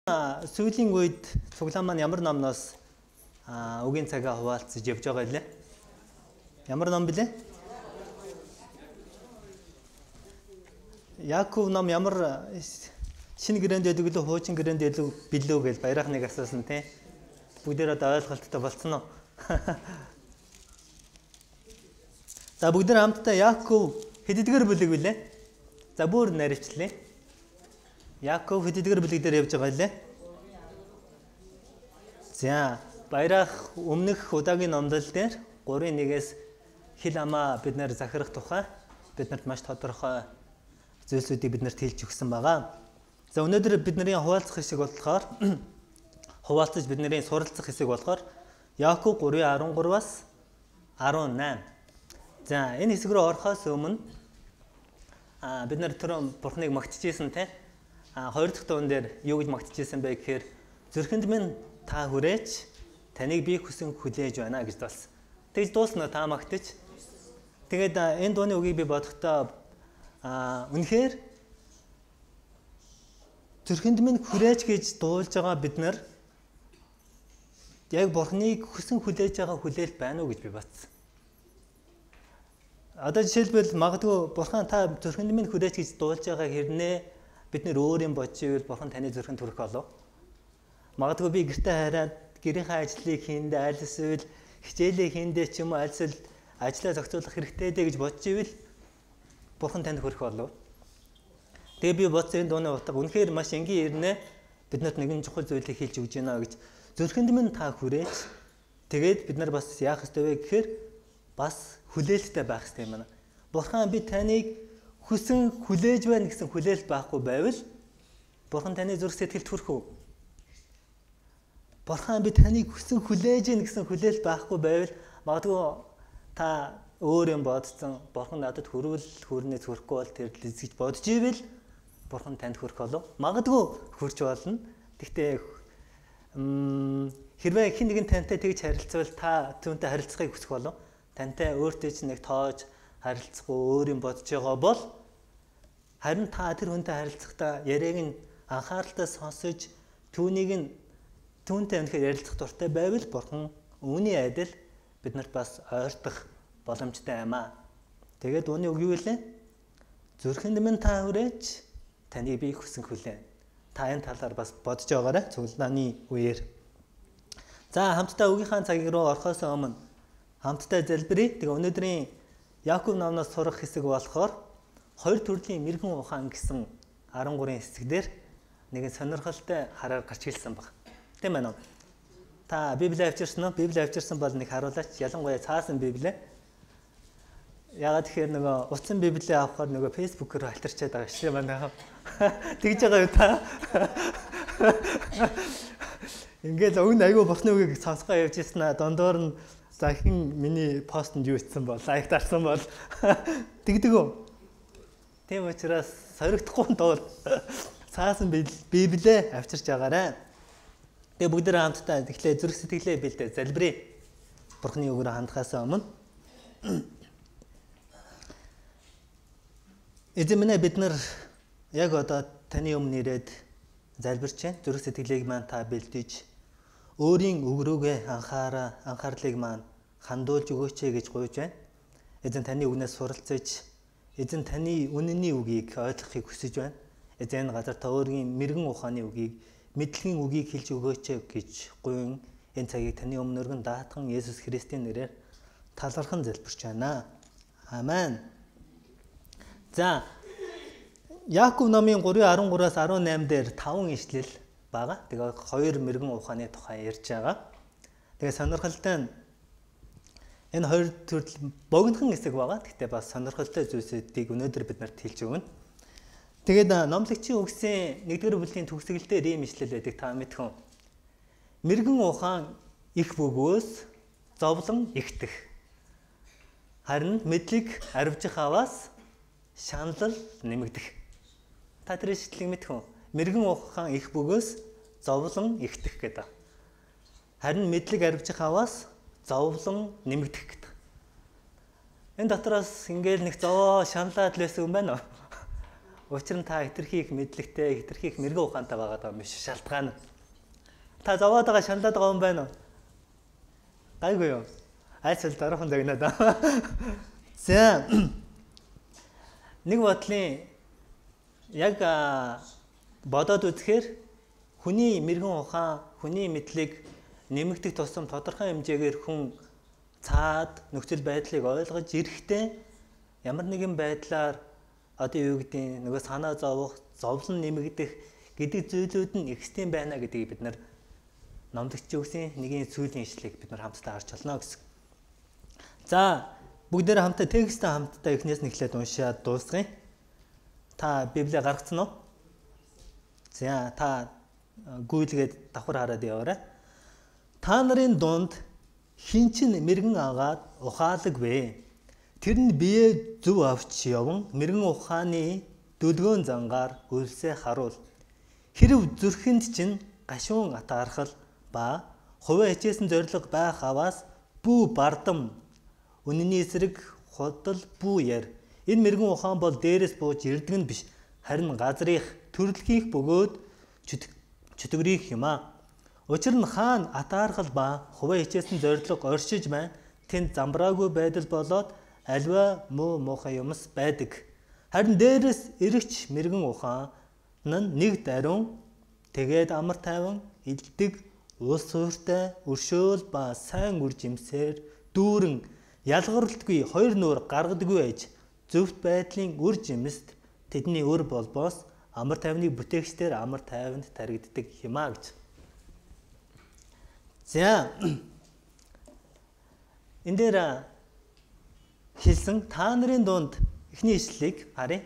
Сүүлийн үед цуглаан маань ямар номноос үгийн цагаа хуваалцаж явж байгаа лээ? Ямар ном блэ? Иаков ном ямар шинэ гэрээнд байдаг лөө хуучин гэрээнд илүү билүү гэж баярахныг асуусан тий. Бүгдээр одоо ойлголттой болцсон уу? За бүгд хамтдаа Иаков хэддгээр бүлэг билээ? За бүр нарийнчлээ. Иаков хэддгээр бүлэг дээр явж байгаа лээ? За баярах өмнөх удаагийн номдол дээр 3:1-ээс хил амаа бид нэр захирах тухай биднэрт маш тодорхой зүйлсүүдийг биднэрт хэлж өгсөн байгаа. За өнөөдөр бидний хуваалцах хэсэг болохоор хуваалцаж бидний суралцах хэсэг болохоор Иаков 3:13-аас 18. За энэ хэсэг рүү орохоос өмнө бид нар түрүүн Бурхныг магтжсэн те. Хоёр дахь дуун дээр юу гэж магтжсэн бэ гэхээр зүрхэнд минь та хүрээч таныг би хүсэн хүлээж байна гэж болсон. Тэгж дуусна та магтаж. Тэгээд энэ дууны үгийг би бодохдоо үнэхээр зүрхэнд минь хүрээч гэж дуулж байгаа бид нар яг Бурхныг хүсэн хүлээж байгаа хүлээлт байна уу гэж би бодсон. Одоо жишээлбэл магадгүй Бурхан та зүрхэнд минь хүрээч гэж дуулж байгаа хэрнээ бид нэр өөр юм бодж ивэл Бурхан таны зүрхэнд хүрэх болов. Магадгүй би гэртээ хараад гэрийнхээ ажлыг хийндэ аль эсвэл хичээлээ хийндэ ч юм уу аль эсвэл ажлаа зохицуулах хэрэгтэй дээ гэж бодж ивэл Бурхан танд хүрэх болов. Тэгээ би бодсон энэ дууны утга үнэхээр маш энгийн ирнэ биднэрт нэгэн чухал зүйлийг хэлж өгч байна гэж зүрхэнд минь та хүрээч. Тэгээд бид нар бас яах ёстой вэ гэхээр бас хүлээлттэй байх ёстой юм байна. Бурхан би таныг хүсэн хүлээж байна гэсэн хүлээлт байхгүй байвал Бурхан таны зүрх сэтгэлд хүрэх үү? Бурхан би таныг хүсэн хүлээж байна гэсэн хүлээлт байхгүй байвал магадгүй та өөр юм бодсон Бурхан надад хүрнэ зүрхгүй бол тэр гэж бодож ивэл Бурхан танд хүрэх болов. Магадгүй хүрч болно. Гэхдээ хэрвээ хэн нэгэн тантай тэгж харилцвал та түүнтэй харилцахыг хүсэх болов. Тантай өөртөө ч нэг тоож харилцахгүй өөр юм бодож байгаа бол харин та тэр хүнтэй харилцахдаа яриаг нь анхааралтай сонсож түүнийг түүнтэй өнөхөр ярилцах дуртай байвал Бурхан үүний адил биднэрт бас ойртох боломжтой юм аа. Тэгээд үүний үг юу вэ? Зүрхэнд минь та хүрээч таныг би хүсэн хүлээн. Та энэ талаар бас бодож байгаарай цуглааны үеэр. За хамтдаа үгийнхаа цаг руу орохоос өмнө хамтдаа залбирая. Тэгээ өнөөдрийн Иаков номноос сурах хэсэг болохоор хоёр төрлийн мэргэн ухаан гэсэн 13 хэсгээр нэгэн сонирхолтой хараар гарч ирсэн баг. Тийм байна уу? Та Библийг авчирсан уу? Библийг авчирсан бол нэг харуулаач. Ялангуяа цаасан Библийг. Яагаад тэгэхээр нөгөө утсан Библийг авахаар нөгөө Facebook-оор альтарчаад байгаа шүү манай. Тэгж байгаа юу та? Ингээл өгн айгүй Бурхны үгийг сонсгоо явж ирсэн аа. Дондоор нь за хин миний постнд юу ицсэн бол лайк дарсан бол тэгдэг үү? Тийм учраас соригдохгүй тул цаасан Библийг авчирч байгаарай. Тэгээ бүгд хамтдаа тэгэхээр зүрх сэтгэлээ бэлдээ залбирая. Бурхны үгээр хандхаас өмнө эзэн минь бид нар яг одоо таны өмнө ирээд залбирч байна. Зүрх сэтгэлийг маань та бэлдэж өөрийн үг рүүгээ анхаарлыг маань хандуулж өгөөч гэж гуйж байна. Эзэн таны үгнээс суралцаж, эзэн таны үнэний үгийг ойлгохыг хүсэж байна. Эзэн газар та өөрийн мэргэн ухааны үгийг, мэдлэгийн үгийг хэлж өгөөч гэж гуйн энэ цагийг таны өмнө өргөн даатхан Есүс Христийн нэрээр талархан залбирч байна. Амен. За Иаков номын 3:13-аас 18 дээр 5 ишлэл байгаа. Тэгээ хоёр мэргэн ухааны тухай ярьж байгаа. Тэгээ сонирхолтой нь энэ хоёр төрөл богинохон хэсэг байгаа. Гэхдээ бас сонирхолтой зүйлсүүдийг өнөөдөр бид нарт хэлж өгнө. Тэгээд номлогчийн үгсийн 1-р бүлгийн төгсгөлдөө ийм ишлэл байдаг та мэдхэн. Мэргэн ухаан их бөгөөс зовлон ихтэх. Харин мэдлэг арвжих аваас шаналл нэмэгдэх. Та тэр ишлэлийг мэдхэн. Мэргэн ухаан их бөгөөс зовлон ихтэх гэдэг. Харин мэдлэг арвжих аваас зовлон нэмэгдэх гэдэг. Энэ дотроос ингээл нэг зовоо шаналаад лээсэн юм байна уу? Учир нь та хитрхийх мэдлэгтэй, хитрхийх мэрэгэн ухаантай байгаа юм биш шалтгаан. Та зовоод байгаа шаналаад байгаа юм байна уу? Гайгүй юу? Айцал дараахан загнаад. За. Нэг бодлын яг бодоод үзэхээр хүний мэрэгэн ухаан, хүний мэдлэг нэмэгдэх тусам тодорхой хэмжээгээр хүн цаад нөхцөл байдлыг ойлгож ирэхдээ ямар нэгэн байдлаар одоо юу гэдэг нөгөө санаа зовох, зовлон нэмэгдэх гэдэг зүйлүүд нь экстрем байна гэдгийг бид нар номдогч өгсөн нэгэн сүүлийн ишлэгийг бид нар хамтдаа харж олно гэсэн. За бүгдээрээ хамтдаа текстээ хамтдаа эхнээс нь эхлээд уншаад дуусгая. Та Библийг гаргацсан уу? За та гүйлгээд давхар хараад яваарай. Та нарын дунд хэн ч мэрэгэн агаад ухаалаг вэ? Тэр нь бие зөв авч яван мэрэгэн ухааны дөлгөөн зангаар үлсээ харуул. Хэрв зүрхэнд чинь гашуун атаархал ба хувиа хичээсэн зориг байх аваас бүү бардам үнэний эсрэг худал бүү яр. Энэ мэрэгэн ухаан бол дээрээс бууж ирдэг нь биш, харин газрынх төрөлхийх бөгөөд чөтгөрийх юм аа. Учир нь хаан атаархал ба хувиа хичээсэн зориг оршиж байна. Тэнд замбраагүй байдал болоод альва муу муухай юмс байдаг. Харин дээрээс эрэгч мэрэгэн ухаан нь нэг даруун тэгээд амар тайван илдэг улс суурьтай өршөөл ба сайн үр жимсээр дүүрэн ялгарлтгүй хоёр нуур гаргадаггүй аж зөвхт байдлын үр жимст тэдний өр болбоос амар тайвныг бүтээгчдэр амар тайванд таригддаг юмаа гэж. За энэ дээр хэлсэн та нарын дунд эхний ишлэлийг харъя.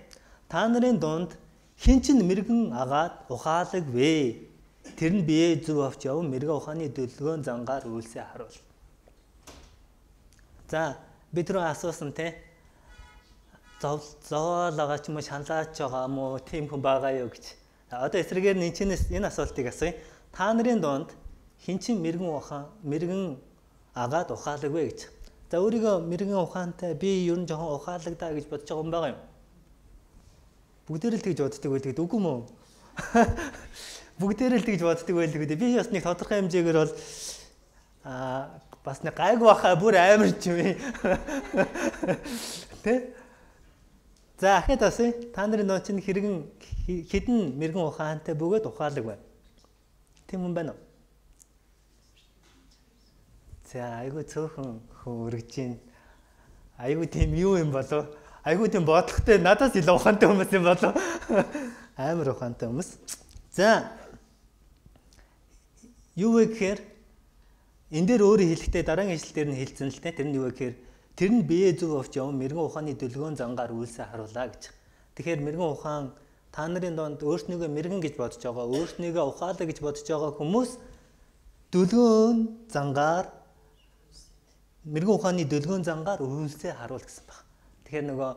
Та нарын дунд хэн ч мэрэгэн агаад ухаалаг вэ? Тэр нь бие зөв авч яван мэрэгэн ухааны дөлгөөн зангаар үлсээ харуул. За бид рүү асуусан те зовоолгаа ч юм уу шаналаач байгаа юм уу тийм хүн байгаа юу гэж. Одоо эсрэгээр нь энэ асуултыг асууя. Та нарын дунд хэн ч мэрэгэн агаад ухаалаг вэ гэж. За өөрийгөө мэрэгэн ухаантай би ер нь жоохон ухаалагдаа гэж бодож байгаа юм байгаа юм. Бүгдээр л тэгж боддог байлгүй үгүй мүү? Бүгдээр л тэгж боддог байлгүй. Би бас нэг тодорхой хэмжээгээр бол бас нэг гайг баха бүр амар ч юм. Тэ? За ахад асууя. Та нарын нөө чинь хэдэн мэрэгэн ухаантай бөгөөд ухаалаг байна. Тийм юм байна уу? За айгүй цөөхөн хүн өргөж гин. Айгүй тийм юу юм болов? Айгүй тийм бодлоготой надаас илүү ухаантай хүмүүс юм болов? Амар ухаантай хүмүүс. За юу вэ гэхээр энэ дээр өөрөө хэлэхдээ дараагийн ишлэл дээр нь хэлсэн л дээ. Тэр нь юу вэ гэхээр тэр нь бие зөв авч яван мэрэгэн ухааны дөлгөөн зангаар үлсээ харуулаа гэж. Тэгэхээр мэрэгэн ухаан та нарын донд өөрснийгөө мэрэгэн гэж бодож байгаа, өөрснийгөө ухаалаа гэж бодож байгаа хүмүүс дөлгөөн зангаар мэрэгэн ухааны дөлгөөн зангаар үлсээ харуул гэсэн баг. Тэгэхээр нөгөө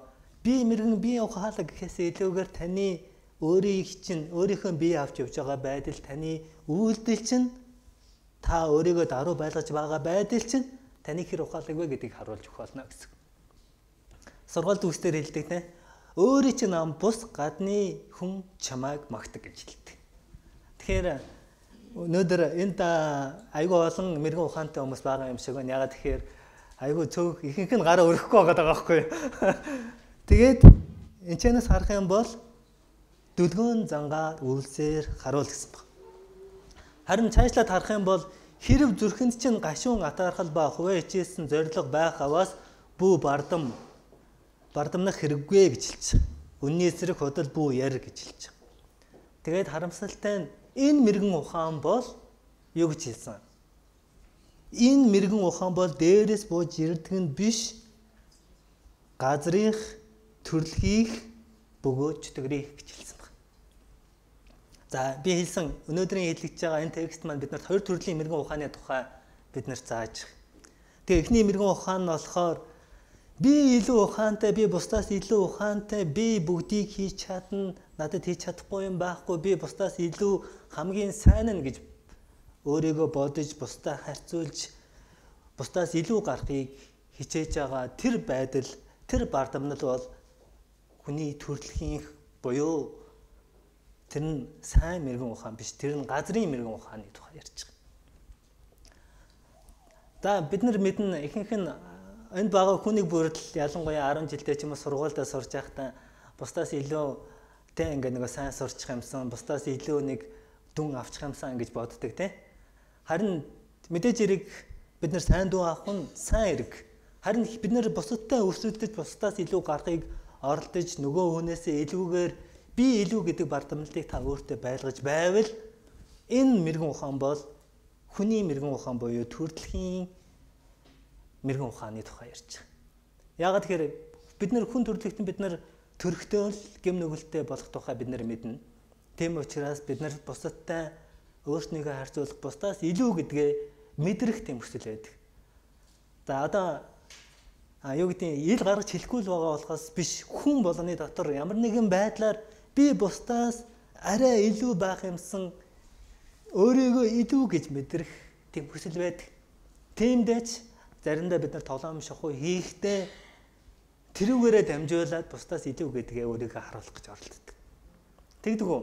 би мэрэгэн би ухаалаа гэхээс илүүгээр таны өөрийнхөө бие авч явж байгаа байдал, таны үйлдэл чинь та өөрийгөө даруй байлгаж байгаа байдал чинь таны хэр ухаалаг вэ гэдгийг харуулж өгөх болно гэсэн. Сургаалт үгсээр хэлдэг те. Өөрийн чинь ам бус гадны хүн чамайг магтдаг гэж хэлдэг. Тэгэхээр өнөөдөр энд айгүй олон мэрэгэн ухаантай хүмүүс байгаа юм шиг байна. Ягаад тэгэхээр айгүй цөөх ихэнх нь гараа өрөхгүй байгаа байхгүй. Тэгээд энэ чэнэс харах юм бол дөлгөөн зангаар үлсээр харуул гэсэн баг. Харин цаашлаад харах юм бол хэрв зүрхэнд чинь гашуун атаархал ба хувиа хичээсэн зориг байх аваас бүү бардамнах хэрэггүй гэж хэлж байгаа. Үнний эсрэг худал бүү яр гэж хэлж байгаа. Тэгээд харамсалтай нь энэ мэрэгэн ухаан бол юу гэж хэлсэн? Энэ мэрэгэн ухаан бол дээрээс бууж ирдэг нь биш, газрынх төрлөхийх бөгөөд чөтгөрийх гэж хэлсэн байна. За би хэлсэн өнөөдрийн хэлэгдэж байгаа энэ текст маань биднэрт хоёр төрлийн мэрэгэн ухааны тухай биднэрт зааж байгаа. Тэгээ эхний мэрэгэн ухаан нь болохоор би илүү ухаантай, би бусдаас илүү ухаантай, би бүгдийг хийж чадна, надад хийж чадахгүй юм байхгүй, би бусдаас илүү хамгийн сайн нь гэж өөрийгөө бодож, бусдаа харьцуулж, бусдаас илүү гарахыг хичээж байгаа тэр байдал, тэр бардамнал бол хүний төрөлхийн буюу тэр нь сайн мэргэн ухаан биш, тэр нь газрын мэргэн ухааны тухай ярьж байгаа. За бид нар мэднэ ихэнх нь энд байгаа хүнийг бүрдэл ялангуяа 10 жилдээ ч юм уу сургуульдаа сурж байхдаа бусдаас илүү тэ ингээ нэг сайн сурчих юмсан, бусдаас илүү нэг дүн авчих юмсан гэж боддог тэ. Харин мэдээж хэрэг бид нар сайн дүн авах нь сайн хэрэг. Харин бид нар бусдтай өсөлдөж бусдаас илүү гарахыг оролдож нөгөө хүнээсээ илүүгээр би илүү гэдэг бардамлалыг та өөртөө байлгаж байвал энэ мэрэгэн ухаан бол хүний мэрэгэн ухаан буюу төрөлхийн мэрэгэн ухааны тухай ярьж байгаа. Яагаад тэгэхээр бид нар хүн төрлөختөн бид нар төрхтөө л гэм нүгэлтэй болох тухай бид нар мэднэ. Тийм учраас бид нар бусдтай өөрснийгөө харьцуулах бусдаас илүү гэдгээ мэдрэх тийм хүсэл байдаг. За одоо юу гэдэг ил гаргаж хэлэхгүй л байгаа болохоос биш, хүн болгоны дотор ямар нэгэн байдлаар би бусдаас арай илүү байх юмсан өөрийгөө илүү гэж мэдрэх тийм хүсэл байдаг. Тиймдээч заримдаа бид нар тоглоом шахуу хийхдээ тэрүүгээрээ дамжуулаад бусдаас илүү гэдгээ өөрийгөө харуулах гэж оролддог. Тэгдэг үү?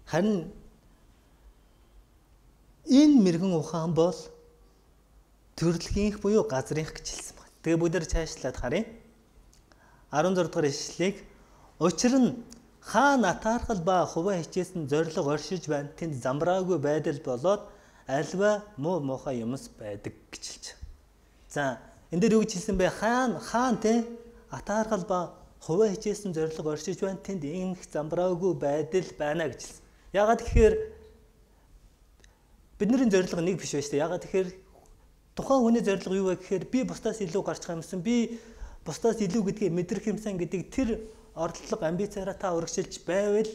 Харин энэ мэрэгэн ухаан бол төрөлхийнх буюу газрынх гэж хэлсэн байна. Тэгээ бүгд цаашлаад харъя. 16 дугаар ишлэлийг учир нь хаан атаархал ба хуваа хичээсэн зориг оршиж байна. Тэнд замбраагүй байдал болоод альва муу муухай юмс байдаг гэж хэлж байна. За энэ дээр юу гэж хэлсэн бэ? Хаан те атаархал ба хуваа хичээсэн зориг оршиж байна. Тэнд ингэх замбраагүй байдал байна гэж хэлсэн. Яагаад гэхээр бидний зориг нэг биш байж тээ. Яагаад тэгэхээр тухайн хүний зориг юу вэ гэхээр би бусдаас илүү гарч байгаа юмсан, би бусдаас илүү гэдгийг мэдрэх юмсан гэдэг тэр ордлого амбицаараа та урагшилж байвал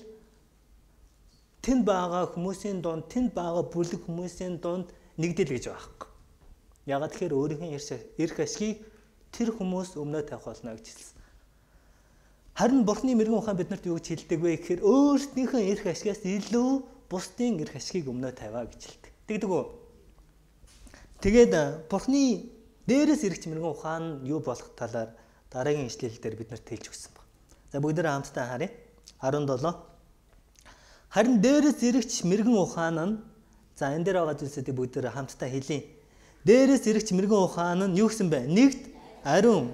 тэнд байгаа хүмүүсийн дунд, тэнд байгаа бүлэг хүмүүсийн дунд нэгдэл гэж байхгүй. Яагаад тэгэхээр өөрийнхөө эрх ашгийг тэр хүмүүс өмнөө тавих болно гэж хэлсэн. Харин Бурхны мэрэгэн ухаан биднэрт юу гэж хэлдэг вэ гэхээр өөрсдийнхөө эрх ашигаас илүү бусдын эрх ашгийг өмнөө тавиа гэж хэлдэг. Тэгдэг үү? Тэгээд Бурхны дээрээс ирэх мэрэгэн ухаан нь юу болох талаар дараагийн ишлэлээр бид нарт хэлж өгсөн байна. За бүгдээ хамтдаа харъя. 17. Харин дээрээс ирэх мэрэгэн ухаан нь за энэ дээр байгаа зүйлсүүдийг бүгдээ хамтдаа хэлье. Дээрээс ирэх мэрэгэн ухаан нь юу гэсэн бэ? Нэгт ариун,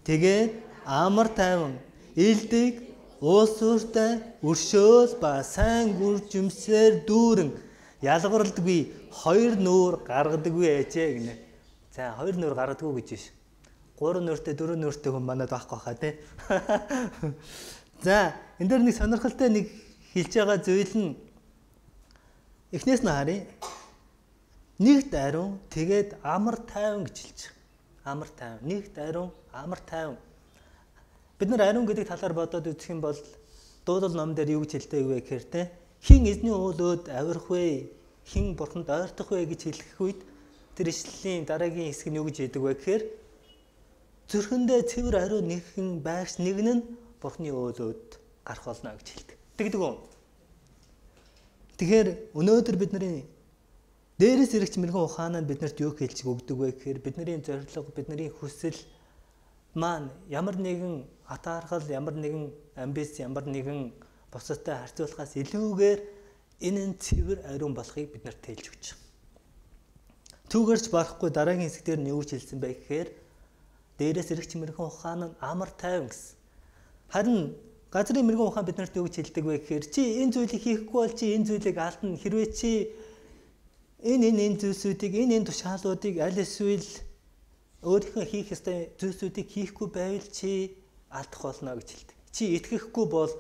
тэгээд амар тайван, илдэг, уус ууртай, өршөөл ба сайн үр жимсээр дүүрэн ялгарладаггүй хоёр нүүр гаргадаггүй ээжээ гинэ. За хоёр нүүр гаргадаггүй гэж биш. 3 нүүртэй 4 нүүртэй хүн манад байхгүй хаа тий. За энэ дээр нэг сонирхолтой нэг хэлж байгаа зүйл нь эхнээс нь харъя. Нэгт ариун тэгээд амар тайван гэж хэлж байгаа. Амар тайван. Нэгт ариун, амар тайван. Бид нар ариун гэдэг талаар бодоод үзэх юм бол дуулал ном дээр юу гэж хэлдэг вэ гэхээр те хин эзний уулууд авирах вэ, хин бурханд ойртох вэ гэж хэлэх үед тэр ишлэлийн дараагийн хэсэг нь юу гэж хэлдэг вэ гэхээр зүрхэндээ цэвэр ариун нэгэн байгч нэгэн нь бурхны уулууд гарах болно гэж хэлдэг. Тэгдэг үү? Тэгэхээр өнөөдөр бидний дээрээс ирэх мэрэгэн ухаанаа биднэрт юу хэлж өгдөг вэ гэхээр бидний зорилго, бидний хүсэл маань ямар нэгэн атаархал, ямар нэгэн амбиц, ямар нэгэн бусадтай харьцуулахаас илүүгээр энэ нь цэвэр ариун болохыг биднэрт хэлж өгч байгаа. Түүгээрч барахгүй дараагийн хэсгээр нь юу хэлсэн бэ гэхээр дээрээс ирэх мэрэгэн ухаан нь амар тайван гэсэн. Харин газрын мэрэгэн ухаан биднэрт юу хэлдэг вэ гэхээр чи энэ зүйлийг хийхгүй бол чи энэ зүйлийг алдна. Хэрвээ чи энэ зүйлсүүдийг энэ тушаалуудыг аль эсвэл өөрийнхөө хийх ёстой зүйлсүүдийг хийхгүй байвал чи алдах болно гэж хэлдэг. Чи итгэхгүй бол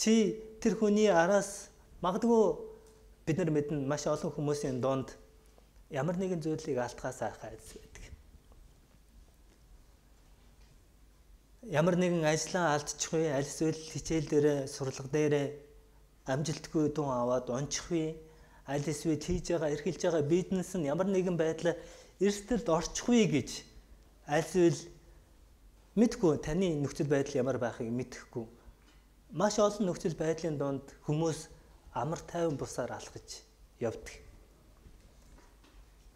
чи тэр хүний араас магадгүй бид нар мэднэ маш олон хүмүүсийн дунд ямар нэгэн зүйлийг алдахаас айхаас байдаг. Ямар нэгэн ажлаа алдчих вэ? Аль эсвэл хичээл дээр сурлага дээр амжилтгүй дун аваад унчих вэ? Аль эсвэл хийж байгаа эрхэлж байгаа бизнес нь ямар нэгэн байдлаар эрсдэлд орчих вэ гэж аль эсвэл мэдгүй таны нөхцөл байдал ямар байхыг мэдэхгүй. Маш олон нөхцөл байдлын донд хүмүүс амар тайван бусаар алхаж явдаг.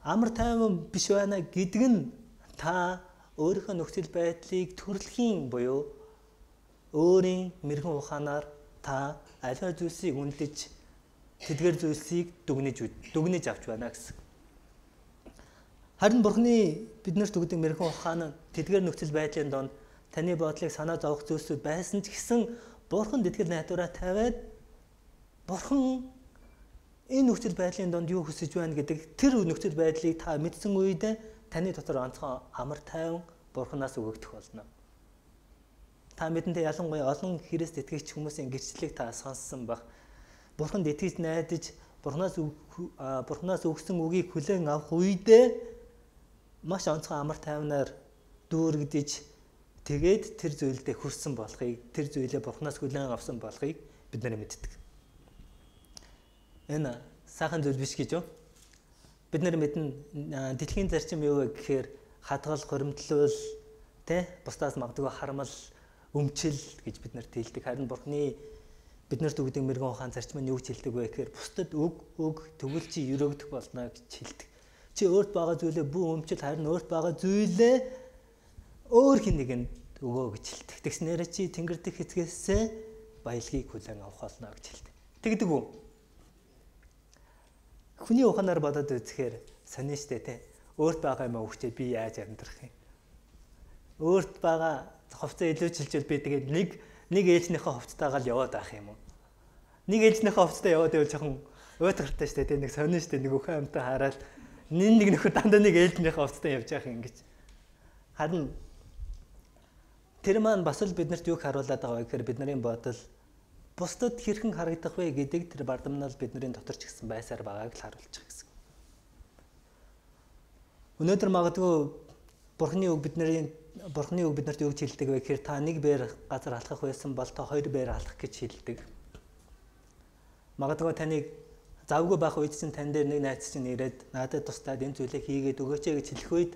Амар тайван биш байна гэдэг нь та өөрийнхөө нөхцөл байдлыг төрөлхийн буюу өөрийн мэрэгэн ухаанаар та аливаа зүйлсийг үнэлж тэдгээр зүйлсийг дүгнэж авч байна гэсэн. Харин Бурхны биднэрт өгдөг мэрэгэн ухаан нь тэдгээр нөхцөл байдлын донд таны бодлыг санаа зовох зүйлсүүд байсан ч гэсэн Бурхан итгэл найдвараа тавиад Бурхан энэ нөхцөл байдлын донд юу хүсэж байна гэдэг тэр нөхцөл байдлыг та мэдсэн үед таны дотор онцгой амар тайван Бурханаас өгөгдөх болно. Та мэдэндээ ялангуяа олон Христ итгэгч хүмүүсийн гэрчлэлийг та сонссон баг. Бурханд итгэж найдаж Бурханаас өгсөн үгийг хүлээн авах үедээ маш онцгой амар тайвнаар дүүргэж тэгээд тэр зүйлдээ хүрсэн болохыг, тэр зүйлээ Бурханаас хүлээн авсан болохыг бид нар мэддэг. Энэ сайхан зүйл биш гэж юу? Бид нар мэднэ дэлхийн зарчим юу вэ гэхээр хадгал, хуримтлал, бусдаас магадгүй харамл, өмчил гэж бид нарт хэлдэг. Харин Бурхны биднэрт өгдөг мэрэгэн ухаан зарчим нь юу гэж хэлдэг вэ гэхээр бусдад өг тэгвэл чи өрөөгдөх болно гэж хэлдэг. Чи өөрт байгаа зүйлээ бүх өмчил харин өөрт байгаа зүйлээ өөр хэнийг өгөө гэж хэлдэг. Тэгснээр чи тэнгэр дэх хэзгээсээ баялагийг хүлээн авах болно гэж хэлдэг. Тэгдэг үү? Хүний ухаанаар бодоод үзэхээр сонин штэ тий. Өөрт байгаа юм өгчээ би яаж амьдрах юм? Өөрт байгаа хувцас илүүчилжүүл би тэгээд нэг ээлжнийхээ хувцастайгаа л яваад байх юм уу? Нэг ээлжнийхээ хувцастай яваад байвал жоохон уйтгартай штэ тий. Нэг сонин штэ нэг ухаан амтай хараад нэг нөхөр дандаа нэг ээлжнийхээ хувцастай явж байх юм гэж. Харин тэр маань бас л биднэрт юг харуулдаг байгаа вэ гэхээр бидний бодол бусдад хэрхэн харагдах вэ гэдэг тэр бардамнал бидний дотор ч гэсэн байсаар байгааг л харуулж байгаа гэсэн. Өнөөдөр магадгүй Бурхны үг биднэрт юу гэж хэлдэг вэ гэхээр та нэг бээр газар алхах байсан бол та хоёр бээр алхах гэж хэлдэг. Магадгүй таныг завгүй байх үед чинь тань дээр нэг найз чинь ирээд надад тусдаад энэ зүйлийг хийгээд өгөөч гэж хэлэх үед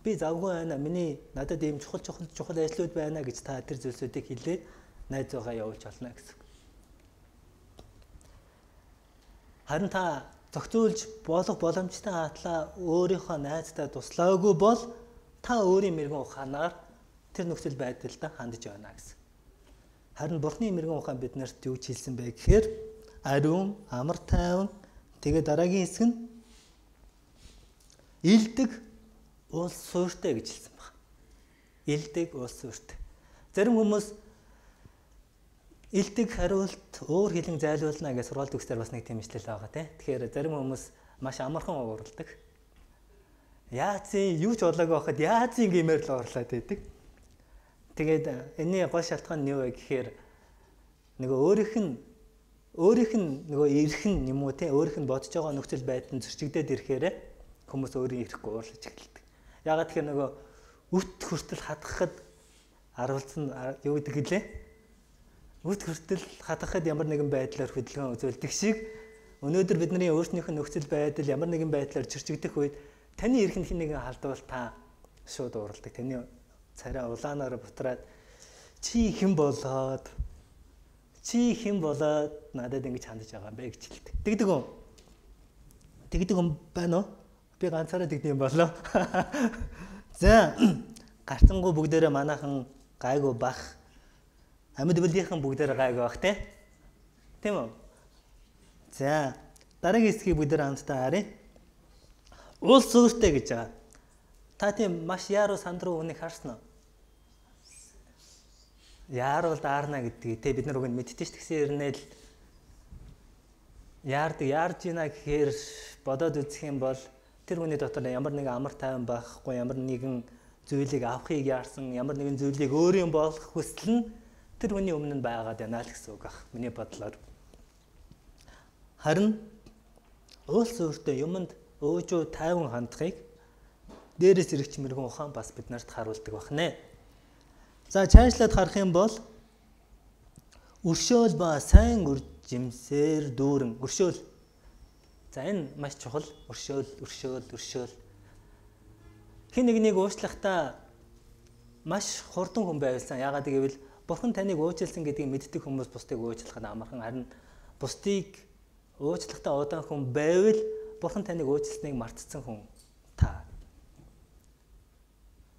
би завгүй байна. Надад ийм чухал ажлууд байна гэж та тэр зүйлсүүдийг хэлээд найз байгаа явуулж олно гэсэн. Харин та зохицуулж болох боломжтой хатлаа өөрийнхөө найздаа туслаагүй бол та өөрийн мэрэгэн ухаанаар тэр нөхцөл байдалд хандж байна гэсэн. Харин Бурхны мэрэгэн ухаан биднэрт юу ч хэлсэн бэ гэхээр ариун, амар тайван, тэгээд дараагийн хэсэг нь илдэг, уул суурьтай гэж хэлсэн байна. Илдэг, уул суурьтай. Зарим хүмүүс илдэг хариулт өөр хэлэн зайлуулна гэж сургаалт өгсдөр бас нэг тийм ишлэл байгаа тийм. Тэгэхээр зарим хүмүүс маш амархан уурладаг. Яац юу ч бодлоогүй байхад яац гэмээр л уурлаад байдаг. Тэгээд энэний гол шалтгаан нь юу вэ гэхээр нөгөө өөрийнх нь нөгөө ирэх нь юм уу тийм өөрийнх нь бодож байгаа нөхцөл байдал нь зөрчигдээд ирэхээр хүмүүс өөрийн ирэхгүй уурлаж эхэлдэг. Ягаад тэгэхээр нөгөө үт хүртэл хатгахад харуулсан юу гэдэг лээ? Үт хүртэл хатгахад ямар нэгэн байдлаар хөдөлгөөн үзүүлдэг шиг өнөөдөр бидний өөрсдийнх нь нөхцөл байдал ямар нэгэн байдлаар зөрчигдөх үед таны ирэх нэгэн халдвал та шууд уурладаг. Таны царай улаанаар бутраад чи хэн болоод надад ингэж хандж байгаа юм бэ гэж хэлдэг. Тэгдэг юм байна уу? Би ганцаараа тэгдэм болоо. За гартангуу бүгдээрээ манайхан гайгүй бах. Амьд бүлийнхэн бүгдээрээ гайгүй бах тийм үү? За дараагийн хэсгийг бүгдээр хамтдаа харъя. Уул суурьтай гэж байгаа. Та тийм маш яаруу сандруу үнийг харсан уу? Яаруу даарна гэдгийг бид нар үгэнд мэдтэж тэгсэн ирнээл яарж ийна гэхээр бодоод үзэх юм бол тэр хүний дотор ямар нэгэн амар тайван байхгүй, ямар нэгэн зүйлийг авахыг яарсан, ямар нэгэн зүйлийг өөрийн болох хүсэл нь тэр хүний өмнө нь байгаад байна л гэсэн үг ах. Миний бодлоор. Харин уул суурьтай юмд өөжөө тайван хандахыг дээрээс ирэх мэрэгэн ухаан бас биднэрт харуулдаг байна. За цаашлаад харах юм бол өршөөл ба сайн үр жимсээр дүүрэн өршөөл. За энэ маш чухал. Өршөөл. Хин нэгнийг уучлахдаа маш хурдан хүн байвсан. Яагаад гэвэл Бурхан таныг уучлсан гэдгийг мэддэг хүмүүс бусдыг уучлахад амархан, харин бусдыг уучлахдаа удаан хүн байвал Бурхан таныг уучлсныг мартцсан хүн та.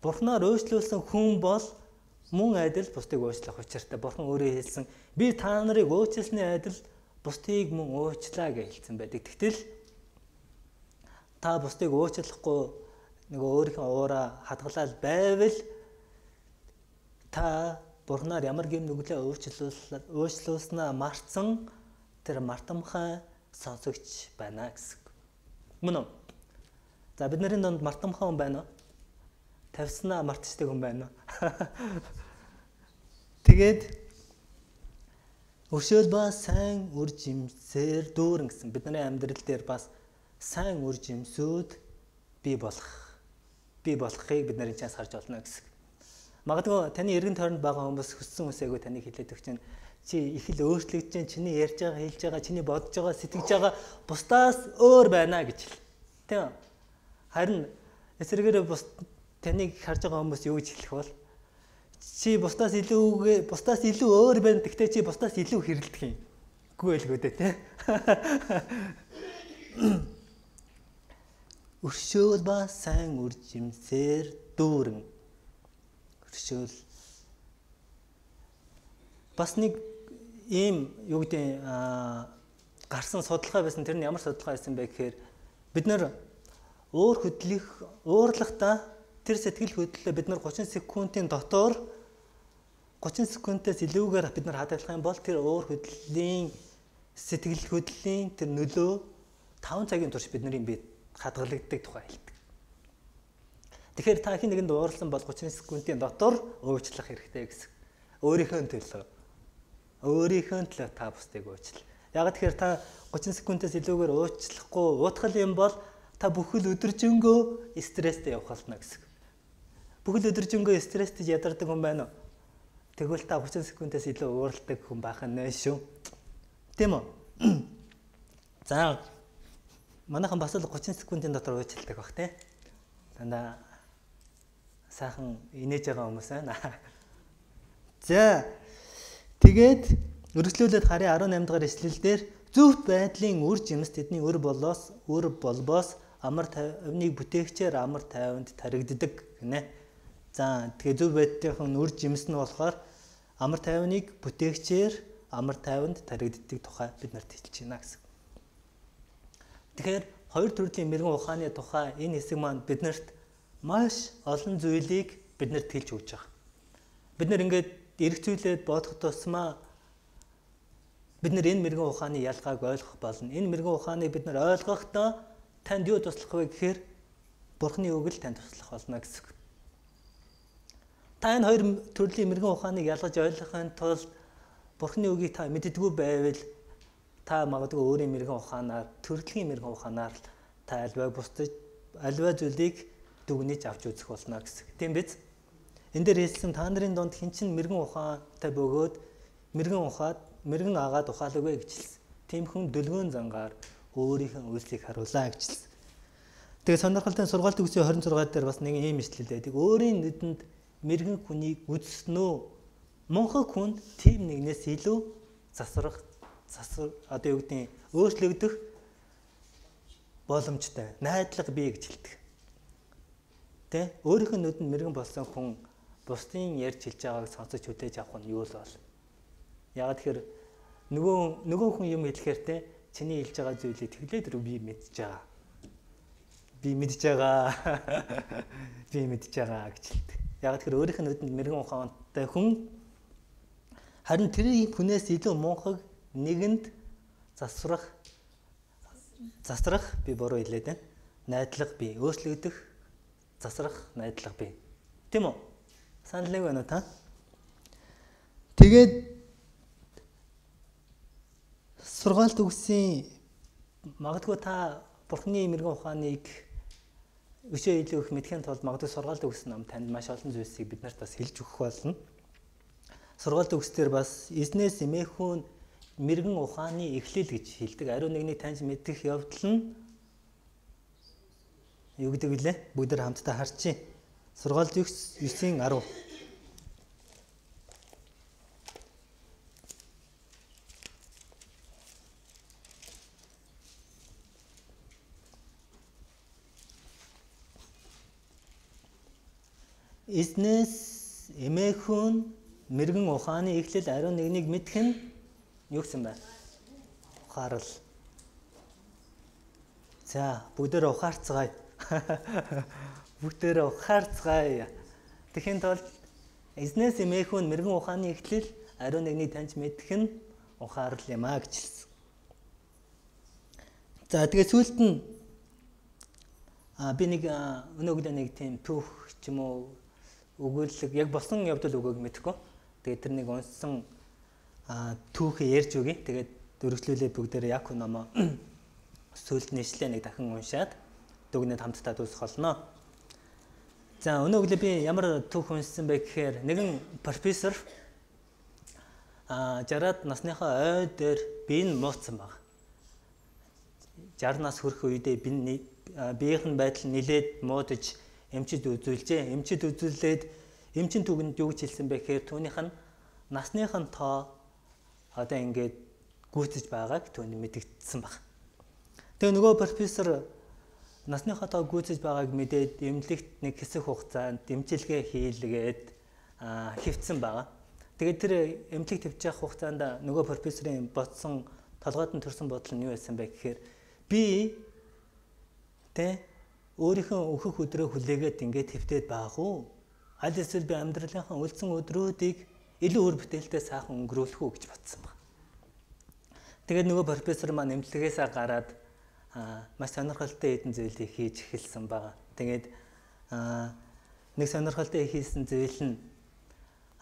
Бурханаар уучлуулсан хүн бол мөн адил бусдыг уучлах учиртай. Бурхан өөрөө хэлсэн би та нарыг уучлсны адил бусдыг мөн уучлаа гэж хэлсэн байдаг. Тэгтэл та бусдыг уучлахгүй нэг өөрийнхөө уураа хадгалаад байвал та Бурханаар ямар гэм нүглээ уучлуулснаа марцсан тэр мартамхай сонсогч байна гэсэн. Мөн үү? За бидний донд мартамхай хүн байна уу? Тавьснаа мартчдаг хүн байна уу? Тэгээд өршөөл ба сайн үр жимсээр дүүрэн гэсэн. Бидний амьдрал дээр бас сайн үр жимсүүд бий болохыг бид нарын чанаас харж олно гэсэн. Магадгүй таны эргэн тойронд байгаа хүмүүс хүссэн үсээгөө таныг хэлээд өгч чинь чи их л өөрчлөгдөж чинь чиний ярьж байгаа, хэлж байгаа, чиний бодож байгаа, сэтгэж байгаа бусдаас өөр байна гэж хэл. Тийм үү? Харин эсрэгээрээ таныг харж байгаа хүмүүс юу гэж хэлэх бол чи бусдаас илүү өөр байна. Гэхдээ чи бусдаас илүү хэрэлдэх юм. Үгүй байлгүй дээ, тийм. Өршөөл ба сайн үр жимсээр дүүрэн. Өршөөл. Бас нэг ийм юу гэдэг гарсан судалгаа байсан. Тэр нь ямар судалгаа байсан бэ гэхээр бид нар уурлахдаа тэр сэтгэл хөдлөлөө бид нар 30 секундын дотор 30 секундээс илүүгээр бид нар хадгалах юм бол тэр уур хөдлөлийн сэтгэл хөдлөлийн тэр нөлөө 5 цагийн турш бидний бие хадгалагддаг тухай хэлдэг. Тэгэхээр та хин нэгэнд уурлсан бол 30 секундын дотор уучлах хэрэгтэй гэсэн. Өөрийнхөө төлөө та бусдыг уучлаа. Яг тэгэхээр та 30 секундээс илүүгээр уучлахгүй уутгал юм бол та бүхэл өдөржингөө стресстэй явах болно гэсэн. Бүхэл өдөржингөө стресстэй ядардаг хүн байна уу? Тэгвэл та 30 секундээс илүү уурладаг хүн байх нь шүү. Тийм үү? За манайхан бас л 30 секундын дотор уучлалдаг баг тий. Дандаа сайхан инээж байгаа хүмүүс байна. За тэгээд өргөжлүүлээд харъя 18 дахь эшлэлдэр зөвхт байдлын үр жимс тэдний үр болбоос амар тайвныг бүтээгчээр амар тайванд таригддаг гинэ. За тэгээ зөв байдлын үр жимс нь болохоор амар тайвныг бүтээгчээр амар тайванд таригддаг тухай бид нарт хэлж байна гэсэн. Тэгэхээр хоёр төрлийн мэргэн ухааны тухай энэ хэсэг маань биднэрт маш олон зүйлийг биднэрт хэлж өгч байгаа. Бид нэр ингээд эргцүүлээд бодох тусмаа бид нэр энэ мэргэн ухааны ялгааг ойлгох болно. Энэ мэргэн ухааныг бид нар ойлгохдоо танд юу туслах вэ гэхээр Бурхны үг л танд туслах болно гэсэн. Та энэ хоёр төрлийн мэргэн ухааныг ялгаж ойлгохын тулд Бурхны үгийг та мэддэггүй байвал та магадгүй өөрийн мэргэн ухаанаар, төрөлхийн мэргэн ухаанаар та альва зүйлийг дүгнэж авч үзэх болно гэсэн. Тийм биз? Энд дээр хэлсэн та нарын донд хэн чинь мэргэн ухаантай бөгөөд мэргэн агаад ухаалаагүй гэж хэлсэн. Тийм хүн дөлгөөн зангаар өөрийнхөө үйлсийг харуулаа гэж хэлсэн. Тэгээ сонирхолтой сургаалт үгсийн 26 дээр бас нэг ийм ишлэл байдаг. Өөрийн нүдэнд мэргэн хүнийг үзснөө мунхаг хүн тийм нэгнээс илүү өөрчлөгдөх боломжтой. Найдлага бий гэж хэлдэг. Тэ? Өөрийнх нь нүдэнд мэргэн болсон хүн бусдын ярьж хэлж байгааг сонсож хүлээж авах нь юу л бол. Яагаад тэгэхээр нөгөө хүн юм хэлэхээр тэ чиний хэлж байгаа зүйлийг тэглээд рүү би мэдж байгаа. Би мэдж байгаа гэж хэлдэг. Яагаад тэгэхээр өөрийнх нь нүдэнд мэргэн ухаантай хүн харин тэр хүнээс илүү мунхаг нэгэнд засрах би буруу хэлээд байна. Найдлага бий, өөрчлөгдөх засрах найдлага бий. Тийм үү? Санал нэг байна уу та? Тэгээд сургаалт үгсийн магадгүй та Бурхны мэргэн ухааныг өшөө илүү их мэдхийн тулд магадгүй сургаалт үгс ном танд маш олон зүйлсийг бид нарт бас хэлж өгөх болно. Сургаалт үгсээр бас эзнээс эмээхүүн мэргэн ухааны эхлэл гэж хэлдэг. Ариун нэгнийг таньж мэдэх явдал нь юу гэдэг вүлээ? Бүгд хамтдаа харчи. Сургаалт үгс 9:10. Эзнээс эмээхүүн мэргэн ухааны эхлэл ариун нэгнийг мэдэх нь юу гэсэн бэ? Ухаарал. За, бүгдээрээ ухаарцгаая. Бүгдээрээ ухаарцгаая. Тэхийн тулд эзнээс эмээхүүн мэргэн ухааны эхлэл ариун нэгнийг таньж мэдэх нь ухаарал юм аа гэж хэлсэн. За, тэгээ сүүлд нь би нэг өнөөгөө нэг тийм түүх ч юм уу өгүүлэг яг болсон явдал өгөөг мэдэхгүй. Тэгээд тэр нэг унсан түүхээ ярьж өгье. Тэгээд дөрвөлжлүүлээ бүгдээрээ Иаков номоо сүүлд нэшлээ нэг дахин уншаад дүгнэд хамтдаа дуусгах болно. За, өнөөгөө би ямар түүх уншсан бэ гэхээр нэгэн профессор 60-аад насныхаа ой дээр би нь мууцсан баг. 60 нас хүрэх үедээ биеийн байдал нилээд муудаж эмчид үзүүлжээ. Эмчид үзүүлээд эмчин түгэнд юу гэж хэлсэн бэ гэхээр түүнийх нь насных нь тоо одоо ингээд гүйцэж байгааг түүний мэдэгдсэн баг. Тэгээ нөгөө профессор насныхаа тоо гүйцэж байгааг мэдээд эмнэлэгт нэг хэсэг хугацаанд дэмжлэгээ хийлгээд хэвцсэн байгаа. Тэгээд тэр эмнэлэг төвч явах хугацаанд нөгөө профессорын бодсон толгойд нь төрсэн бодол нь юу байсан бэ гэхээр би өөрийнхөө өөхөх өдрөө хүлээгээд ингээд хэвтээд байх уу? Аль эсвэл би амьдралынхаа үлдсэн өдрүүдийг илүү үр бүтээлтэй сайхан өнгөрүүлэх үү гэж бодсон баг. Тэгээд нөгөө профессор маань эмнэлгээс гараад маш сонирхолтой хэдэн зүйлийг хийж эхэлсэн байгаа. Тэгээд нэг сонирхолтой хийсэн зүйл нь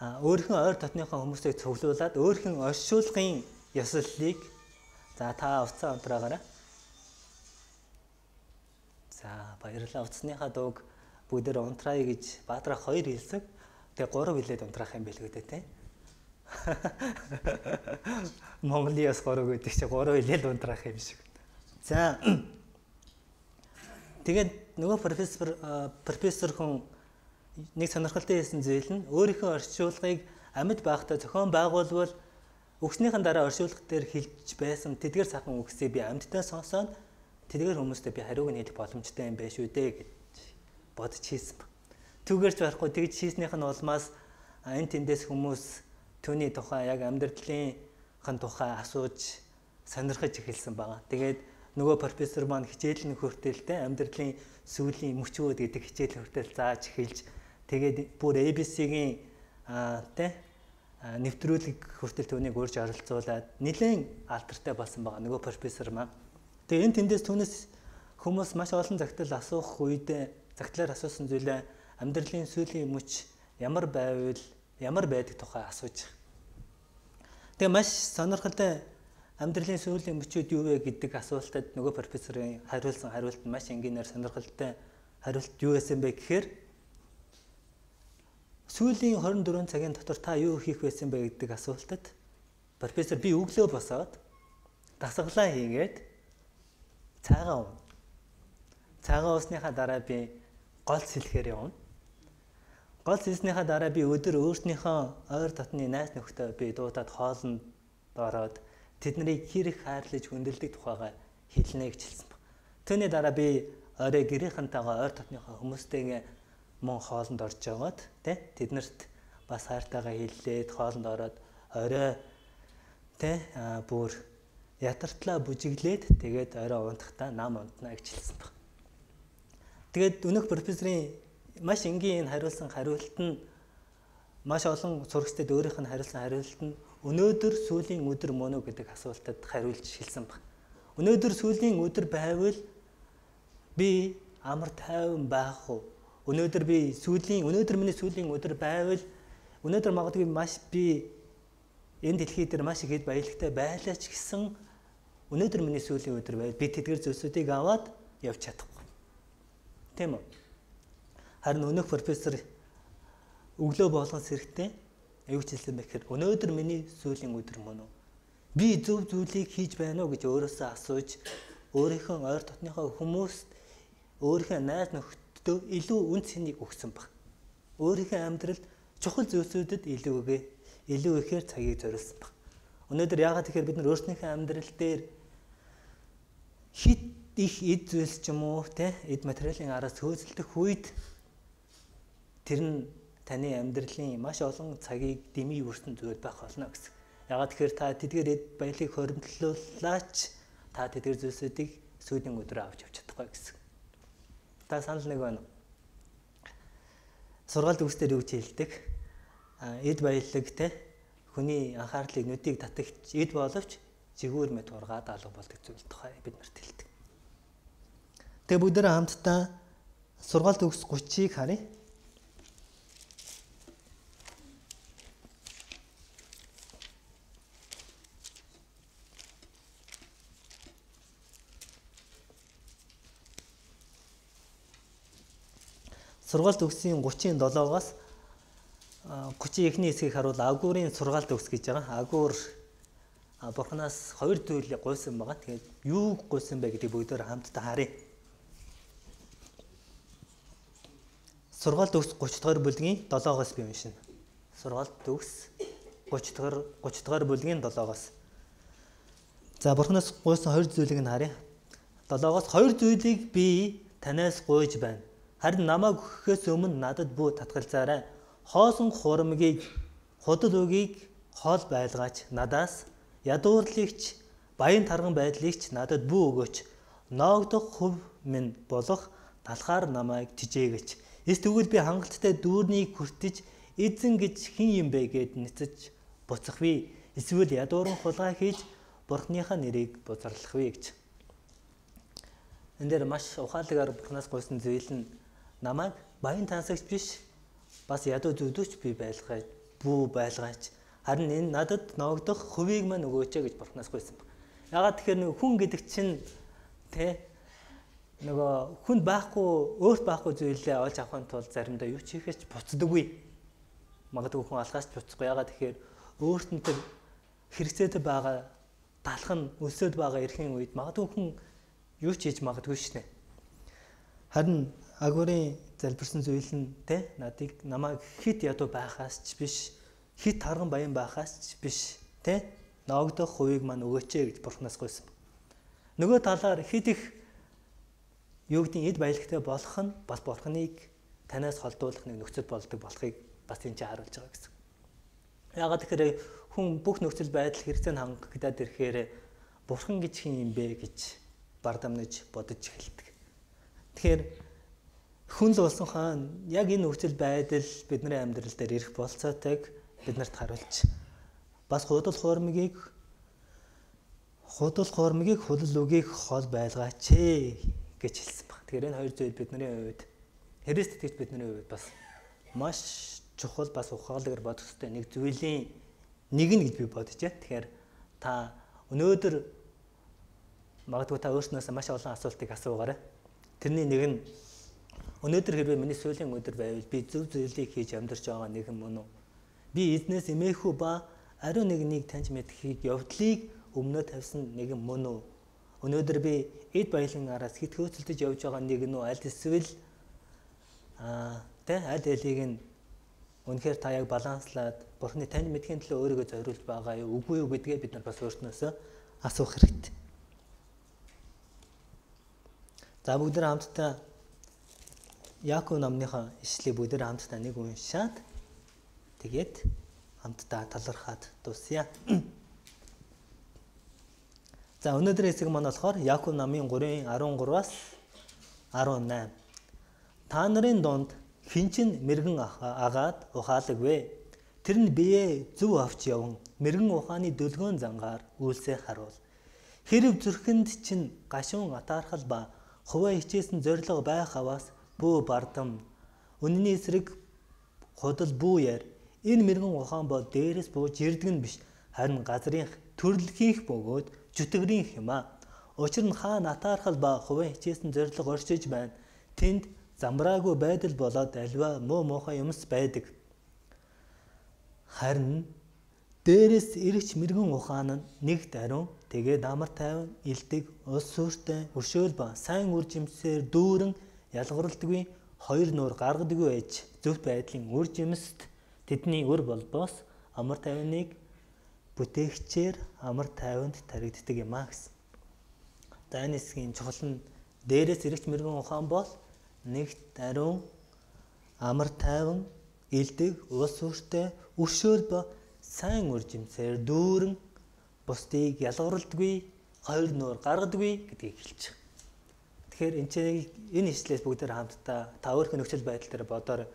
өөрийнхөө ойр дотныхоо хүмүүсийг цуглуулад өөрхийн оршуулгын ёслолыг за та уцаа унтраагаарай. За, баярлалаа. Уцсныхаа дууг бүгдээр унтрая гэж Баатрах хоёр хэлсэг. Тэгээ 3 хэлээд унтраах юм билүү дээ, тийм. Монголын бас 3 гэдэг чи 3 хэлээд унтраах юм шиг. За. Тэгээд нөгөө профессор хүн нэг сонирхолтой хийсэн зүйл нь өөрийнхөө оршуулгыг амьд байхдаа зохион байгуулбал өгснийхэн дараа оршуулга дээр хэлж байсан тэдгээр сайхан үгсээ би амьдтай сонсоод тэдгээр хүмүүстэй би хариуг нь хэлэх боломжтой юм байна шүү дээ гэж бодож хийсэн баг. Түүгээрч барахгүй тэгж хийснийх нь улмаас энэ тэндээс хүмүүс түүний тухай яг амьдралынхын тухай асууж сонирхож эхэлсэн байгаа. Тэгээд нөгөө профессор маань хичээл нөхөртөлтэй амьдралын сүүлийн мөчүүд гэдэг хичээл нөхөртөл зааж эхэлж тэгээд бүр ABC-гийн нэвтрүүлэг хүртэл түүнийг урьж оролцуулаад нэлээд алдартай болсон байгаа нөгөө профессор маань. Тэгээ энэ тэндээс түүнээс хүмүүс маш олон загтал асуух үедээ загтлаар асуусан зүйлээ амьдралын сүүлийн мөч ямар байдаг тухай асууж. Тэгээ маш сонирхолтой амьдралын сүүлийн мөчүүд юу вэ гэдэг асуултад нөгөө профессорын хариулсан хариулт нь маш энгийнээр сонирхолтой хариулт юу байсан бэ гэхээр сүүлийн 24 цагийн дотор та юу хийх байсан бэ гэдэг асуултад профессор би өглөө босоод дасгалаа хийгээд цаагаа уун. Цаагаа уусныхаа дараа би гол сэлэхээр явна. Гол сэлснийхаа дараа би өдөр өөртнийхөө ойр дотны найз нөхдөд би дуудаад хоолнд ороод тэднийг хэрэг хайрлаж хөндлөдөг тухайга хэлнэ гэж хэлсэн баг. Түүний дараа би орой гэрийнхэнтэйгээ ойр дотныхоо хүмүүстэйгээ мөн хоолнд орж яваад тэднэрт бас хайртайгаа хэллээд хоолнд ороод орой бүр ятартлаа бүжиглээд тэгээд орой унтахтаа нам унтна гэж хэлсэн баг. Тэгээд өнөөх профессорын маш энгийн хариулсан хариулт нь маш олон сурагчдад өөрийнх нь хариулсан хариулт нь өнөөдөр сүүлийн өдөр мөн үү гэдэг асуултад хариулж хэлсэн баг. Өнөөдөр сүүлийн өдөр байвал би амар тайван байх уу? Өнөөдөр миний сүүлийн өдөр байвал өнөөдөр магадгүй маш би энэ дэлхий дээр маш их баялагтай байлаач гэсэн өнөөдөр миний сүүлийн өдөр байвал би тэдгээр зүйлсүүдийг аваад явж чадахгүй. Тийм үү? Харин өнөөх профессор өглөө болгон сэрэгтэй юу ч хэлсэн бэ гэхээр өнөөдөр миний сүүлийн өдөр мөн үү? Би зөв зүйлийг хийж байна уу гэж өөрөөсөө асууж өөрийнхөө ойр дотныхоо хүмүүст өөрийнхөө найз нөхдөдөө илүү үн цэнийг өгсөн баг. Өөрийнхөө амьдралд чухал зүйлсүүдэд илүү ихээр цагийг зориулсан баг. Өнөөдөр яагаад тэгэхээр бид нар өөрсдийнхөө амьдрал дээр хит их эд зүйлс ч юм уу эд материалын араас хөөцөлдөх үед тэр нь таны амьдралын маш олон цагийг дэмий үрсэн зүйл байх болно гэсэн. Ягаад тэгэхээр та тэдгээр эд баялаг хоримтлуулаач та тэдгээр зүйлсүүдийг сүүлийн өдрөө авч явж чадахгүй гэсэн. Та санал нэг байна уу? Сургаалт үгсээр юу гэж хэлдэг? Эд баялаг те хүний анхаарлыг нүдийг татагч эд боловч жигүүр мэд ургаад алга болдог зүйл тухай бид нарт хэлдэг. Тэгээ бүгдээ хамтдаа сургаалт үгс 30-ыг харъя. Сургаалт үгсийн 37-аас 30 эхний хэсгийг харуул агуурын сургаалт үгс гэж байгаа. Агуур Бурханаас хоёр зүйлийг гуйсан байгаа. Тэгээд юу гуйсан бэ гэдгийг бүгдээр хамтдаа харъя. Сургаалт үгс 30 дугаар бүлгийн 7-оос би уншина. Сургаалт үгс 30 дугаар бүлгийн 7-оос. За Бурханаас гуйсан хоёр зүйлийг нь харъя. 7-оос хоёр зүйлийг би танаас гуйж байна. Харин намайг өгөхөөс өмнө надад бүү татгалзаарай. Хоосон хурамгийг, худал үгийг хоол байлгаач надаас, ядуурлагч, баян тарган байдлыгч надад бүү өгөөч. Ноогдох хөв минь болох талхаар намайг тижээгэж. Эсвэл би хангалттай дүүрнийг хүртэж эзэн гэж хэн юм бэ гэд нэцэж буцахвэ. Эсвэл ядууран хулгай хийж Бурханыхаа нэрийг бузарлахвэ гэж. Энд дээр маш ухаалгаар Бурханаас гуйсан зүйл нь намайг баян тансагч биш бас ядуу зүдүүч би байлгаач бүү байлгаач харин энэ надад ноогдох хөвийг мань өгөөч гэж Бурханаас гуйсан. Ягаад тэгэхээр нэг хүн гэдэг чинь тэ нөгөө хүнд байхгүй өөрт байхгүй зүйлээ олж авахын тулд заримдаа юу ч хийхэж буцдаггүй. Магадгүй хүн алгаас ч буцахгүй. Ягаад тэгэхээр өөрт нь тэр хэрэгцээтэй байгаа талх нь өсөд байгаа эрхийн үед магадгүй хүн юу ч хийж магадгүй шнэ. Харин агуурын залбирсан зүйл нь те намайг хит ядуу байхаас ч биш, хит тарган баян байхаас ч биш, те ноогдох хувийг мань өгөөч гэж Бурханаас гуйсан. Нөгөө талаар хит их юу гэдгийг эд баялагтай болох нь бас Бурханыг танаас холдуулах нэг нөхцөл болдог болохыг бас энэ ч харуулж байгаа гэсэн. Ягаад тэгэхээр хүн бүх нөхцөл байдал хэрэгцээнд хангагдаад ирэхээр Бурхан гэж хэн юм бэ гэж бардамнаж бодож эхэлдэг. Тэгэхээр хүн л болсон хаан яг энэ нөхцөл байдал бидний амьдрал дээр ирэх болцоотойг биднэрт харуулж бас худал хуурмгийг худал үгийг хол байлгаач гэж хэлсэн баг. Тэгэхээр энэ хоёр зүйл бидний хувьд Христ итгэж бидний хувьд бас маш чухал бас ухаалгаар бодох ёстой нэг зүйлийн нэг нь гэж би бодож байна. Тэгэхээр та өнөөдөр магадгүй та өөрснөөсөө маш олон асуултыг асуугаарай. Тэрний нэг нь өнөөдөр хэрвээ миний сүүлийн өдөр байвал би зөв зүйлийг хийж амьдарч байгаа нэгэн мөн үү? Би эзнээс эмээхүү ба ариун нэгнийг таньж мэдхийг явдлыг өмнөө тавьсан нэгэн мөн үү? Өнөөдөр би эд баялагын араас хит хөөцөлдөж явж байгаа нэгэн үү? Аль эсвэл аль алийг нь үнэхээр та яг баланслаад Бурханы таньж мэдхийн төлөө өөрийгөө зориулж байгаа юу? Үгүй юу гэдгээ бид нар бас өөрснөөсөө асуух хэрэгтэй. За бүгд хамтдаа Иаков номныхоо ишлэлийг бүгд хамтдаа нэг уншаад тэгээд хамтдаа талархаад дуусъя. За өнөөдрийн хэсэг маань болохоор Иаков номын 3:13-аас 18. Та нарын донд хинчин мэргэн агаад ухаалагвэ. Тэр нь биеэ зөв авч яван мэргэн ухааны дөлгөөн зангаар үйлсээ харуул. Хэрв зүрхэнд чинь гашуун атаархал ба хуваа хичээсэн зориг байх аваас бүү бардам үнэний эсрэг худал бүү яар энэ мэргэн ухаан бол дээрээс бууж ирдэг нь биш харин газрын төрлөхийн бөгөөд жүтгэрийн юм а. Учир нь хаан атаархал ба хуваа хичээсэн зориг оршиж байна. Тэнд замраагүй байдал болоод альва муу муухай юмс байдаг. Харин дээрээс ирэгч мэргэн ухаан нь нэг даруй тэгээд амар тайван илдэг ус сүртэй өршөөл ба сайн үр жимсээр дүүрэн ялгарлдаггүй хоёр нуур гаргадаггүй ээж зөвхт байдлын үр жимст тэдний үр болбоос амар тайвныг бүтээгчээр амар тайванд таригддаг юм а гэсэн. За энэ хэсгийн чухал нь дээрээс ирэгч мэргэн ухаан бол нэг даруй амар тайван элдэг, ус сүртэй, өршөөл ба сайн үр жимсээр дүүрэн бусдыг ялгарладгүй, хоёр нуур гаргадгүй гэдгийг хэлж байгаа. Тэгэхээр энэ ишлээс бүгдээр хамтдаа та өөрийнхөө нөхцөл байдал дээр бодоор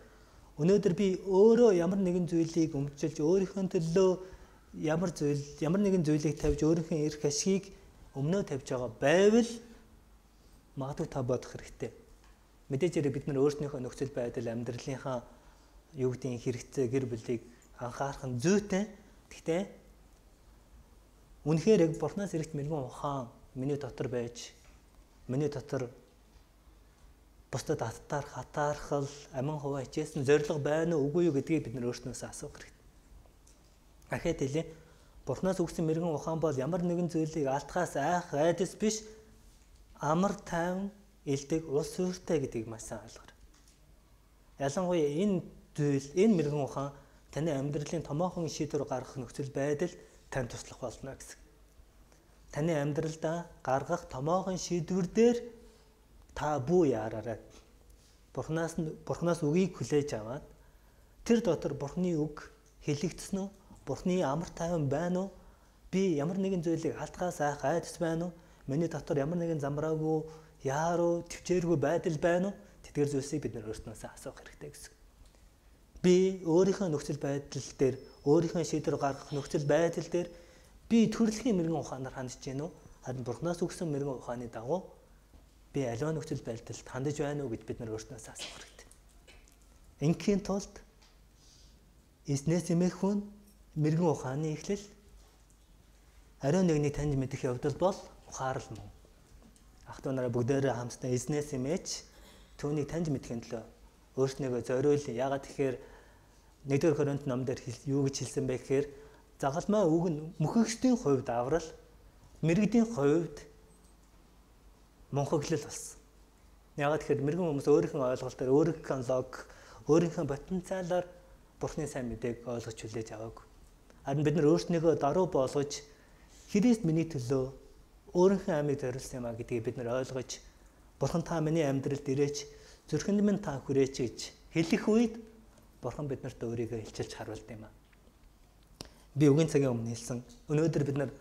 өнөөдөр би өөрөө ямар нэгэн зүйлийг өмчлөж өөрийнхөө төлөө ямар нэгэн зүйлийг тавьж өөрийнхөө эрх ашгийг өмнөө тавьж байгаа байвал магадгүй та бодох хэрэгтэй. Мэдээж хэрэг бид нар өөрсдийнхөө нөхцөл байдал, амьдралынхаа хэрэгцээ, гэр бүлийг анхаарах нь зүйтэй. Гэхдээ үнэхээр яг Бурханаас ирэх мэргэн ухаан миний дотор байж, миний дотор бусдад хатаархал, амин хуваа хичээсэн зориг байна уу, үгүй юу гэдгийг бид нар өөрснөөсөө асуух хэрэгтэй. Ахад хэлээ. Бурханаас өгсөн мэргэн ухаан бол ямар нэгэн зүйлийг алдахаас айх айдас биш, амар тайван, элдэг, ус сүртэй гэдгийг маш сайн ойлгоно. Ялангуяа энэ мэргэн ухаан таны амьдралын томоохон шийдвэр гаргах нөхцөл байдал танд туслах болно гэсэн. Таны амьдралдаа гаргах томоохон шийдвэр дээр та бүү яараарай. Бурханаас үгийг хүлээж аваад тэр дотор Бурханы үг хэлэгдсэн үү? Бурханы амар тайван байна уу? Би ямар нэгэн зүйлийг алдахаас айх айдас байна уу? Миний дотор ямар нэгэн замраагүй, яаруу, төвчээргүй байдал байна уу? Тэдгээр зүйлсийг бид нар өөрснөөсөө асуух хэрэгтэй гэсэн. Би өөрийнхөө нөхцөл байдал дээр, өөрийнхөө шийдвэр гаргах нөхцөл байдал дээр би төрөлхийн мэргэн ухаанаар хандж гэнэ үү? Харин Бурханаас өгсөн мэргэн ухааны дагуу би аливаа нөхцөл байдалд хандж байна уу гэд бид нар өөрснөөсөө асуух хэрэгтэй. Ингийн тулд эзнээс эмээхүүн мэргэн ухааны эхлэл ариун нэгнийг таньж мэдэх явдал бол ухаарл мөн. Ах トゥ нараа бүгдээрээ хамтдаа эзнээс эмээж түүнийг таньж мэдхийн төлөө өөрснийгөө зориулъя. Яагаад тэгэхээр 1-р Коринт ном дээр юу гэж хэлсэн бэ гэхээр загалмай үг нь мөхөгчдийн хувьд аврал, мэрэгдийн хувьд монхоглол болсон. Яагаад тэгэхээр мэрэгэн хүмүүс өөрийнхөө ойлголтоор, өөрийнхөө логик, өөрийнхөө потенциалаар Бурхны сайн мэдээг ойлгож хүлээж аваагүй. Харин бид нар өөрснийгөө даруй болгож Христ миний төлөө өөрийнхөө амийг зориулсан юм а гэдгийг бид нар ойлгож Бурхан та миний амьдралд ирээч, зүрхэнд минь та хүрээч гэж хэлэх үед Бурхан биднэрт өөрийгөө илчилж харуулд юм а. Би үгийн цагийн өмнө хэлсэн. Өнөөдөр бид нар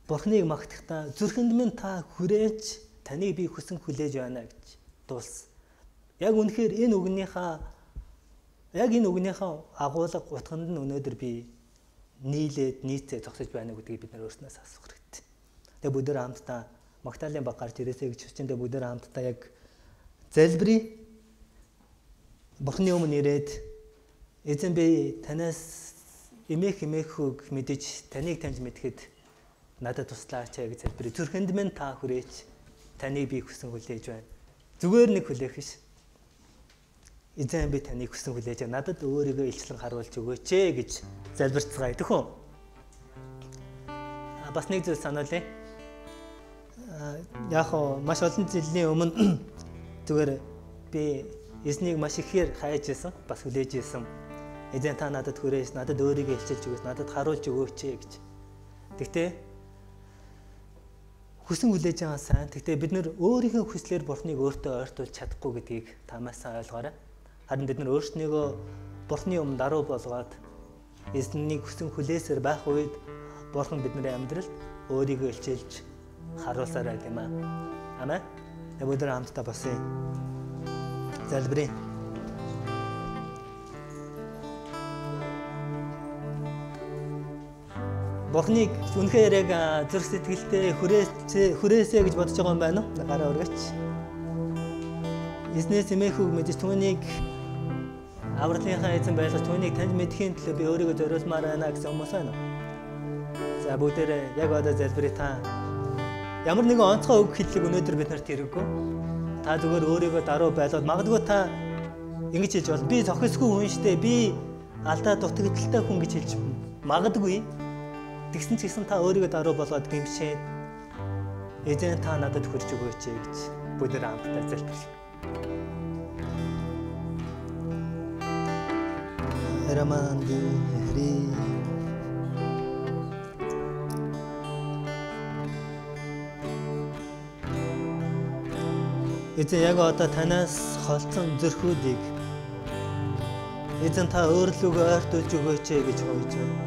Бурханыг магтахдаа зүрхэнд минь та хүрээч, таныг би хүсэн хүлээж байна гэж дуулсан. Яг үнэхээр энэ үгнийхээ агуулга утганд нь өнөөдөр би нийцээ зогсож байна гэдгийг бид нар өөрснөөс асуух хэрэгтэй. Тэгээ бүгдээр хамтдаа Магдалины баг гарч ирээсэй гэж хүсчэндээ бүгдээр хамтдаа яг залбирая. Бурхны өмнө ирээд эзэн би танаас эмээх мэдэж таныг таньж мэдхэд надад туслаач гэж залбирая. Зүрхэнд минь та хүрээч, таныг би хүсэн хүлээж байна. Зүгээр нэг хүлээх биш. Эзэн би таныг хүсэн хүлээж надад өөрийгөө илчлэн харуулж өгөөч гэж залбирцгаая тэхүү. Бас нэг зүйл санаалаа. Яг маш олон жилийн өмнө зүгээр би эзнийг маш ихээр хайж исэн, бас хүлээж исэн. Эзэн та надад хүрээж, надад өөрийгөө илчилж өгөөч, надад харуулж өгөөч гэж. Тэгтээ хүсэн хүлээж байгаа сайн. Тэгтээ бид нөр өөрийнхөө хүслээр Бурхныг өөртөө ойртуулж чадахгүй гэдгийг та маш сайн ойлгоорой. Харин бид нар өөрснийгөө Бурхны өмнө даруй болгоод эзнийг хүсэн хүлээсээр байх үед Бурхан бидний амьдралд өөрийгөө илчилж харуулсарай юм аа. Амен. Бүгд хамтдаа босъё. Залбирая. Бурхныг үнэхээр яг зүрх сэтгэлтэй хүрээсэй гэж бодож байгаа юм байна уу? Гараа өргөч. Эзнээс эмээх үг мэдэж түүнийг авралынхаа эзэн байлгаж түүнийг таньж мэдхийн төлөө би өөрийгөө зориулмаар байна гэсэн хүмүүс байна уу? За бүгдээрээ яг одоо залбирая та. Ямар нэгэн онцгой үг хэллэг өнөөдөр бид нарт хэрэггүй. Та зүгээр өөрийгөө даруй байлгаад магадгүй та ингэж хэлж бол би зохисгүй хүн штэ, би алдаа дутагдaltaй хүн гэж хэлж магадгүй. Тэгсэн ч гэсэн та өөрийгөө даруй болгоод гимшээд эзэн та надад хүрч өгөөч гэж бүгдээр хамтдаа залбирая. Раманди хри эзэн яг одоо танаас холцсон зүрхүүдийг Эзэн та өөрлөгөө ойртуулж өгөөч гэж гуйж байна.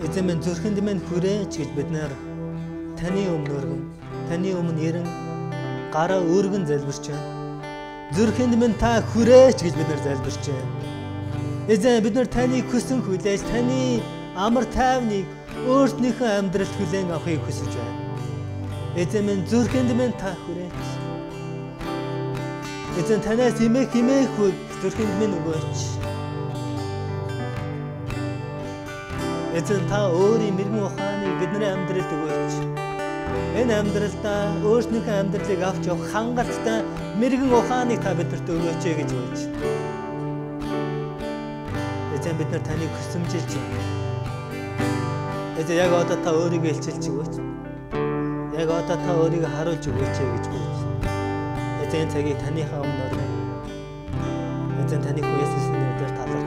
Эзэн минь зүрхэнд минь хүрээч гэж бид нэр таны өмнө ерэн гараа өргөн залбирч байна. Зүрхэнд минь та хүрээч гэж бид нар залбирч байна. Эзэн бид нар таны хүсэн хүлээж таны амар тайвныг өөртнийхөө амьдралд хүлээн авахыг хүсэж байна. Эзэн минь зүрхэнд минь та хүрээч. Эзэн танаас имээх зүрхэнд минь өгөөч. Эзэн та өөрийн мэргэн ухааныг бидний амьдралд өгөөч. Энэ амьдралдаа өөрсдийнхөө амьдралыг авч явах хангалттай мэргэн ухааныг та бидэнд өгөөч гэж бодож байна. Эзэн бид нар таныг хүсэмжилж байна. Эзэн яг одоо та өөрийгөө илчилж өгөөч. Яг одоо та өөрийгөө харуулж өгөөч гэж бодож байна. Эзэн цагийг таныхаа өмнө өргөн. Эзэн таны Есүсийн нэрээр талархаж